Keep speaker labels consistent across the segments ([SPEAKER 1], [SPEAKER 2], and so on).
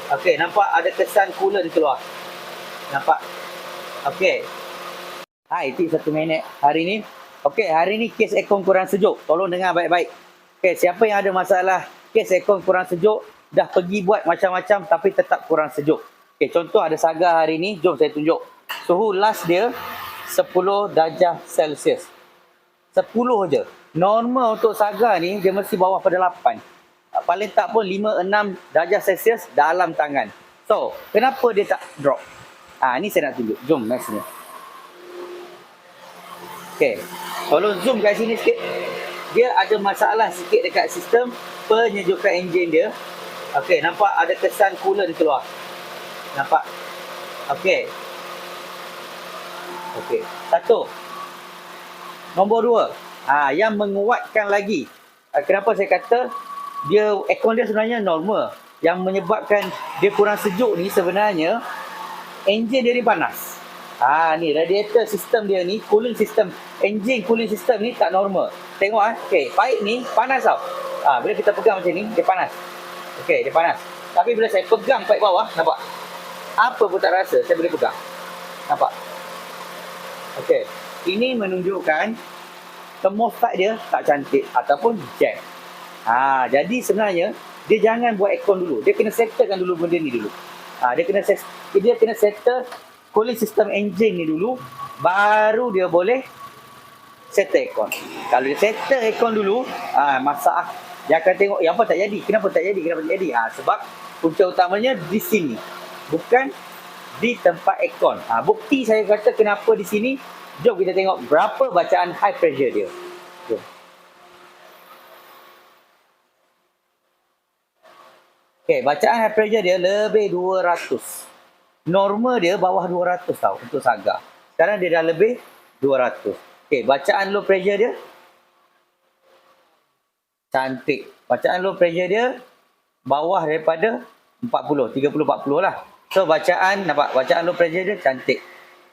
[SPEAKER 1] Okey, nampak ada kesan coolant keluar. Nampak? Okey. Hai, tip 1 minit hari ni. Okey, hari ni kes aircon kurang sejuk. Tolong dengar baik-baik. Okey, siapa yang ada masalah kes aircon kurang sejuk, dah pergi buat macam-macam tapi tetap kurang sejuk. Okey, contoh ada Saga hari ni, jom saya tunjuk. Suhu last dia 10 darjah Celsius. 10 je. Normal untuk Saga ni, dia mesti bawah pada 8. Paling tak pun 5-6 darjah Celsius dalam tangan. So, kenapa dia tak drop? Ni saya nak tunjuk. Jom next ni. Okey, tolong zoom kat sini sikit. Dia ada masalah sikit dekat sistem penyejukan enjin dia. Okey, nampak ada kesan coolant keluar. Nampak? Okey. Okey. 1. Nombor 2. Yang menguatkan lagi. Kenapa saya kata dia aircon dia sebenarnya normal. Yang menyebabkan dia kurang sejuk ni sebenarnya enjin dia ni panas. Ni radiator sistem dia ni, cooling system, engine cooling system ni tak normal. Tengok okey, pipe ni panas tau. Bila kita pegang macam ni, dia panas. Okey, dia panas. Tapi bila saya pegang pipe bawah, nampak? Apa pun tak rasa, saya boleh pegang. Nampak? Okey, ini menunjukkan thermostat dia tak cantik ataupun jam. Jadi sebenarnya dia jangan buat aircon dulu. Dia kena settlekan dulu benda ni dulu. Dia kena settle cooling system engine ni dulu, baru dia boleh settle aircon. Kalau dia settle aircon dulu, masalah dia akan tengok apa tak jadi. Kenapa tak jadi? Sebab punca utamanya di sini, bukan di tempat aircon. Bukti saya kata kenapa di sini. Jom kita tengok berapa bacaan high pressure dia. Jom. Okey, bacaan high pressure dia lebih 200. Normal dia bawah 200 tau untuk Saga. Sekarang dia dah lebih 200. Okey, bacaan low pressure dia cantik. Bacaan low pressure dia bawah daripada 40, 30-40 lah. So nampak bacaan low pressure dia cantik.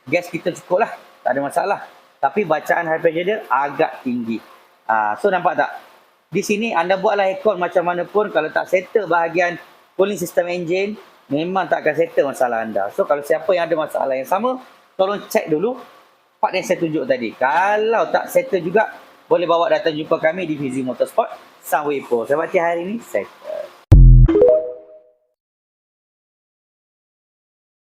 [SPEAKER 1] Gas kita cukup lah, tak ada masalah. Tapi bacaan high pressure dia agak tinggi. So nampak tak? Di sini anda buatlah aircon macam mana pun, kalau tak settle bahagian cooling system engine, memang tak akan settle masalah anda. So kalau siapa yang ada masalah yang sama, tolong cek dulu part yang saya tunjuk tadi. Kalau tak settle juga, boleh bawa datang jumpa kami di Fizi Motorsport Sunway Pro. Sebab hari ini settle.